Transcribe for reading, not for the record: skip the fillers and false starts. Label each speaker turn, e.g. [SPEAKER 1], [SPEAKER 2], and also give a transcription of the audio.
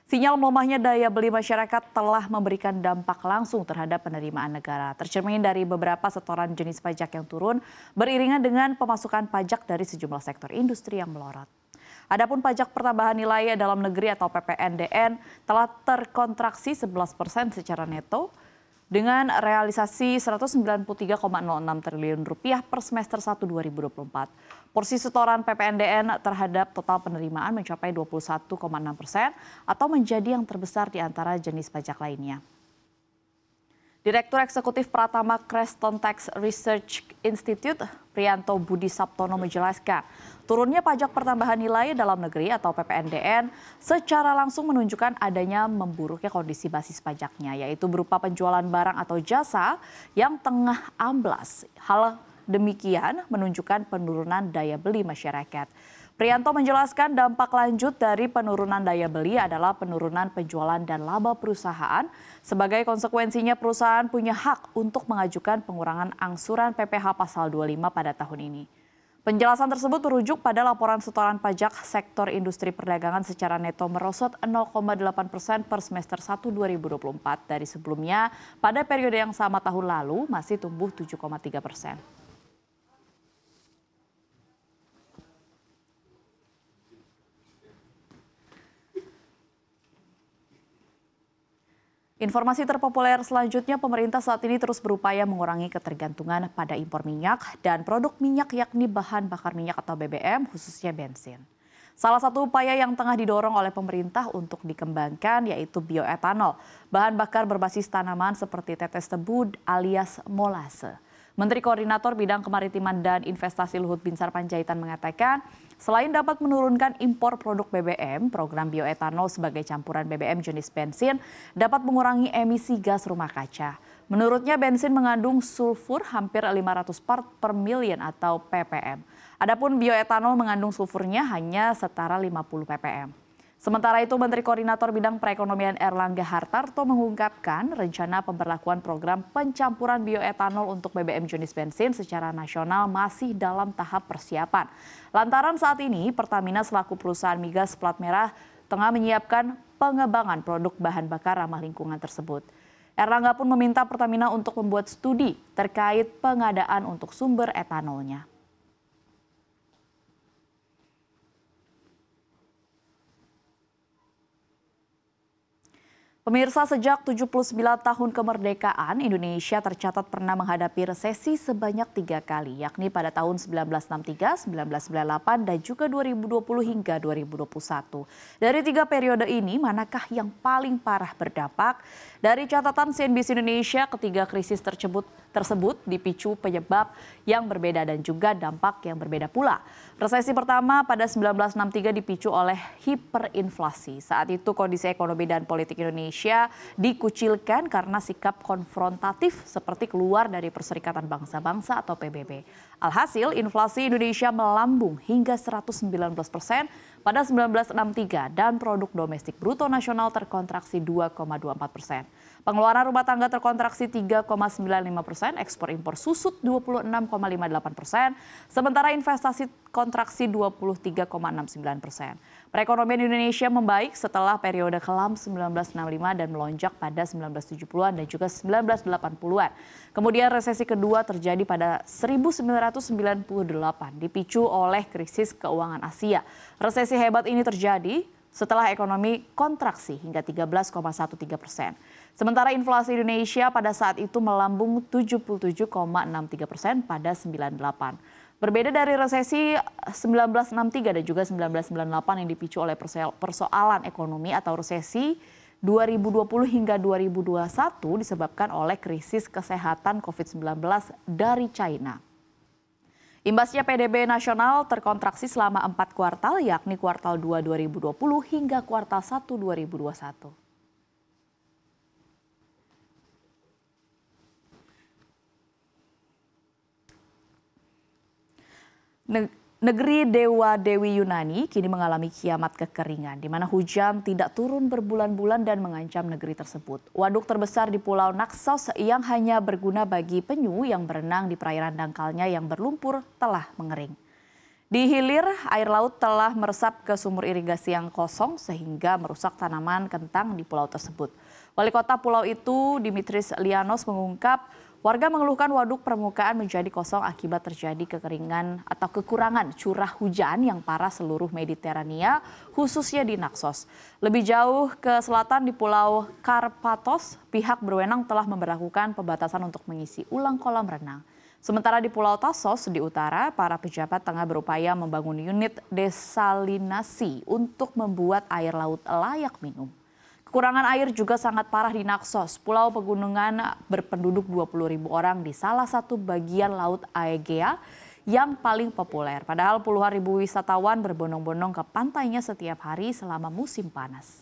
[SPEAKER 1] Sinyal melemahnya daya beli masyarakat telah memberikan dampak langsung terhadap penerimaan negara. Tercermin dari beberapa setoran jenis pajak yang turun beriringan dengan pemasukan pajak dari sejumlah sektor industri yang melorot. Adapun pajak pertambahan nilai dalam negeri atau PPNDN telah terkontraksi 11% secara neto dengan realisasi Rp193,06 triliun per semester 1 2024. Porsi setoran PPNDN terhadap total penerimaan mencapai 21,6% atau menjadi yang terbesar di antara jenis pajak lainnya. Direktur Eksekutif Pratama Creston Tax Research Institute, Priyanto Budi Saptono menjelaskan, turunnya pajak pertambahan nilai dalam negeri atau PPNDN secara langsung menunjukkan adanya memburuknya kondisi basis pajaknya, yaitu berupa penjualan barang atau jasa yang tengah amblas. Hal demikian menunjukkan penurunan daya beli masyarakat. Priyanto menjelaskan dampak lanjut dari penurunan daya beli adalah penurunan penjualan dan laba perusahaan. Sebagai konsekuensinya perusahaan punya hak untuk mengajukan pengurangan angsuran PPh pasal 25 pada tahun ini. Penjelasan tersebut merujuk pada laporan setoran pajak sektor industri perdagangan secara neto merosot 0,8% per semester 1 2024 dari sebelumnya pada periode yang sama tahun lalu masih tumbuh 7,3%. Informasi terpopuler selanjutnya, pemerintah saat ini terus berupaya mengurangi ketergantungan pada impor minyak dan produk minyak yakni bahan bakar minyak atau BBM khususnya bensin. Salah satu upaya yang tengah didorong oleh pemerintah untuk dikembangkan yaitu bioetanol, bahan bakar berbasis tanaman seperti tetes tebu alias molase. Menteri Koordinator Bidang Kemaritiman dan Investasi Luhut Binsar Panjaitan mengatakan, selain dapat menurunkan impor produk BBM, program bioetanol sebagai campuran BBM jenis bensin dapat mengurangi emisi gas rumah kaca. Menurutnya bensin mengandung sulfur hampir 500 part per million atau ppm. Adapun bioetanol mengandung sulfurnya hanya setara 50 ppm. Sementara itu, Menteri Koordinator Bidang Perekonomian Erlangga Hartarto mengungkapkan rencana pemberlakuan program pencampuran bioetanol untuk BBM jenis bensin secara nasional masih dalam tahap persiapan. Lantaran saat ini Pertamina selaku perusahaan migas plat merah tengah menyiapkan pengembangan produk bahan bakar ramah lingkungan tersebut. Erlangga pun meminta Pertamina untuk membuat studi terkait pengadaan untuk sumber etanolnya. Pemirsa, sejak 79 tahun kemerdekaan, Indonesia tercatat pernah menghadapi resesi sebanyak 3 kali, yakni pada tahun 1963, 1998, dan juga 2020 hingga 2021. Dari 3 periode ini, manakah yang paling parah berdampak? Dari catatan CNBC Indonesia, ketiga krisis tersebut dipicu penyebab yang berbeda dan juga dampak yang berbeda pula. Resesi pertama pada 1963 dipicu oleh hiperinflasi. Saat itu kondisi ekonomi dan politik Indonesia dikucilkan karena sikap konfrontatif seperti keluar dari Perserikatan Bangsa-Bangsa atau PBB. Alhasil, inflasi Indonesia melambung hingga 119% pada 1963 dan produk domestik bruto nasional terkontraksi 2,24%. Pengeluaran rumah tangga terkontraksi 3,95%, ekspor impor susut 26,58%, sementara investasi kontraksi 23,69%. Perekonomian Indonesia membaik setelah periode kelam 1965 dan melonjak pada 1970-an dan juga 1980-an. Kemudian resesi kedua terjadi pada 1998, dipicu oleh krisis keuangan Asia. Resesi hebat ini terjadi setelah ekonomi kontraksi hingga 13,13%. Sementara inflasi Indonesia pada saat itu melambung 77,63% pada 98. Berbeda dari resesi 1963 dan juga 1998 yang dipicu oleh persoalan ekonomi atau resesi 2020 hingga 2021 disebabkan oleh krisis kesehatan COVID-19 dari China. Imbasnya PDB nasional terkontraksi selama 4 kuartal, yakni kuartal 2 2020 hingga kuartal 1 2021. Negeri Dewa-Dewi Yunani kini mengalami kiamat kekeringan, di mana hujan tidak turun berbulan-bulan dan mengancam negeri tersebut. Waduk terbesar di Pulau Naxos yang hanya berguna bagi penyu yang berenang di perairan dangkalnya yang berlumpur telah mengering. Di hilir, air laut telah meresap ke sumur irigasi yang kosong sehingga merusak tanaman kentang di pulau tersebut. Wali kota pulau itu, Dimitris Lianos, mengungkap warga mengeluhkan waduk permukaan menjadi kosong akibat terjadi kekeringan atau kekurangan curah hujan yang parah seluruh Mediterania, khususnya di Naxos. Lebih jauh ke selatan di Pulau Karpathos, pihak berwenang telah memberlakukan pembatasan untuk mengisi ulang kolam renang. Sementara di Pulau Tassos di utara, para pejabat tengah berupaya membangun unit desalinasi untuk membuat air laut layak minum. Kekurangan air juga sangat parah di Naxos, pulau pegunungan berpenduduk 20.000 orang di salah satu bagian laut Aegea yang paling populer. Padahal puluhan ribu wisatawan berbondong-bondong ke pantainya setiap hari selama musim panas.